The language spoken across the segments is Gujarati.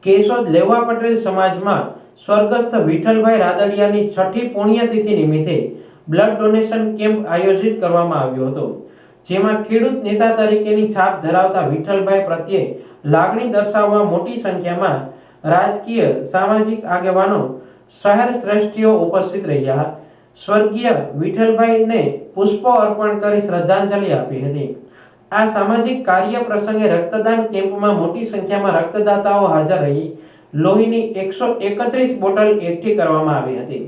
કેશોદ લેવા પટેલ સમાજમાં સ્વર્ગસ્થ વિઠ્ઠલભાઈ રાદડિયાની છઠ્ઠી પુણ્યતિથિ નિમિત્તે બ્લડ ડોનેશન કેમ્પ આયોજિત કરવામાં આવ્યો હતો, જેમાં ખેડૂત નેતા તરીકેની છાપ ધરાવતા વિઠ્ઠલભાઈ પ્રત્યે લાગણી દર્શાવવા મોટી સંખ્યામાં રાજકીય સામાજિક આગેવાનો, શહેર શ્રેષ્ઠીઓ ઉપસ્થિત રહ્યા. સ્વર્ગીય વિઠ્ઠલભાઈને પુષ્પો અર્પણ કરી શ્રદ્ધાંજલિ આપી હતી. આ સામાજિક કાર્ય પ્રસંગે રક્તદાન કેમ્પમાં મોટી સંખ્યામાં રક્તદાતાઓ હાજર રહી લોહીની 131 બોટલ એકઠી કરવામાં આવી હતી.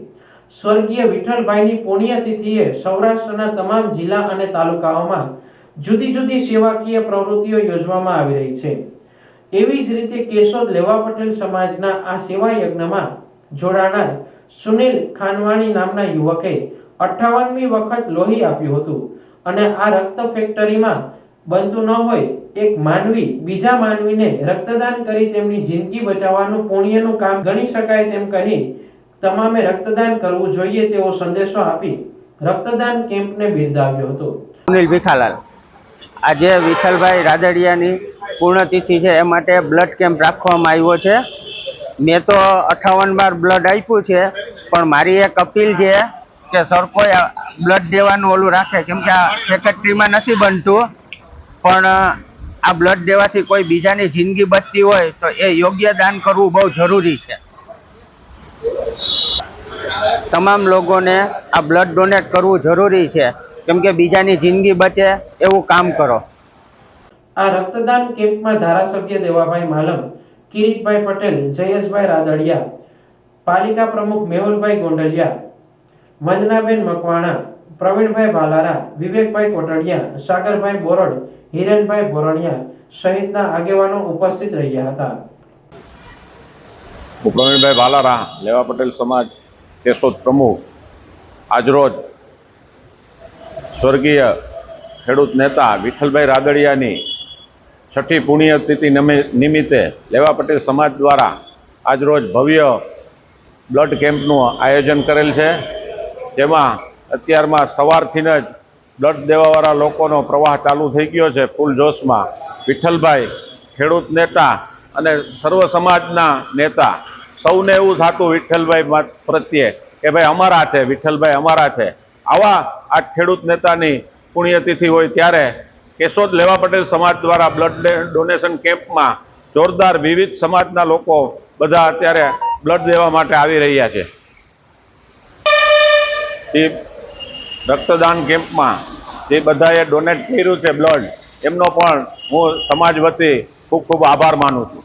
સ્વર્ગીય વિઠ્ઠલભાઈની પુણ્યતિથિએ સૌરાષ્ટ્રના તમામ જિલ્લા અને તાલુકાઓમાં જુદી જુદી સેવાકીય પ્રવૃત્તિઓ યોજવામાં આવી રહી છે. એવી જ રીતે કેશોદ લેવા પટેલ સમાજના આ સેવા યજ્ઞમાં જોડાનાર સુનિલ ખાનવાણી નામના યુવકે 58મી વખત લોહી આપ્યું હતું અને આ રક્ત ફેક્ટરીમાં બનતું ન હોય એક માનવી બીજા માનવીને રક્તદાન કરી તેમની જિંદગી બચાવવાનું પુણ્યનું કામ ગણી શકાય તેમ કહી તમામે રક્તદાન કરવું જોઈએ તેવો સંદેશો આપી રક્તદાન કેમ્પને બિરદાવ્યો હતો. સુનિલ ભીખાલાલ, આજે વિઠ્ઠલભાઈ રાદડિયાની પૂર્ણતિથિ છે એ માટે બ્લડ કેમ્પ રાખવામાં આવ્યો છે. મેં તો 58 બાર બ્લડ આપ્યું છે, પણ મારી એક અપીલ છે કે સર કોઈ બ્લડ દેવાનું ઓલું રાખે, કેમ કે આ ફેક્ટરીમાં નથી બનતું, પણ આ બ્લડ દેવાથી કોઈ બીજાની જિંદગી બચતી હોય તો એ યોગ્ય દાન કરવું બહુ જરૂરી છે. તમામ લોકોને આ બ્લડ ડોનેટ કરવું જરૂરી છે, કેમ કે બીજાની જિંદગી બચે એવું કામ કરો. આ રક્તદાન કેમ્પમાં ધારાસભ્ય દેવાભાઈ માલમ, કિરીટભાઈ પટેલ, જયેશભાઈ રાદડિયા, પાલિકા પ્રમુખ મેહુલભાઈ ગોંડલિયા, વંદનાબેન મકવાણા, પ્રવીણભાઈ ભાલારા, વિવેકભાઈ કોટડિયા, સાગરભાઈ બોરડ, હિરેનભાઈ બોરણિયા સહિતના આગેવાનો ઉપસ્થિત રહ્યા હતા. પ્રવીણભાઈ ભાલારા, લેવા પટેલ સમાજ કેશોદ પ્રમુખ, આજરોજ સ્વર્ગીય ખેડૂત નેતા વિઠ્ઠલભાઈ રાદડિયાની છઠ્ઠી પુણ્યતિથિ નિમિત્તે લેવા પટેલ સમાજ દ્વારા આજરોજ ભવ્ય બ્લડ કેમ્પનું આયોજન કરેલ છે, જેમાં અત્યારમાં સવારથી જ બ્લડ દેવાવાળા લોકોનો પ્રવાહ ચાલુ થઈ ગયો છે ફૂલ જોશમાં. વિઠ્ઠલભાઈ ખેડૂત નેતા અને સર્વ સમાજના નેતા, સૌને એવું થતું વિઠ્ઠલભાઈ પ્રત્યે કે ભાઈ અમારા છે, વિઠ્ઠલભાઈ અમારા છે. આવા આ ખેડૂત નેતાની પુણ્યતિથિ હોય ત્યારે કેશોદ લેવા પટેલ સમાજ દ્વારા બ્લડ ડોનેશન કેમ્પમાં જોરદાર વિવિધ સમાજના લોકો બધા અત્યારે બ્લડ દેવા માટે આવી રહ્યા છે. એ રક્તદાન કેમ્પમાં જે બધાએ ડોનેટ કર્યું છે બ્લડ, એમનો પણ હું સમાજ વતી ખૂબ ખૂબ આભાર માનું છું.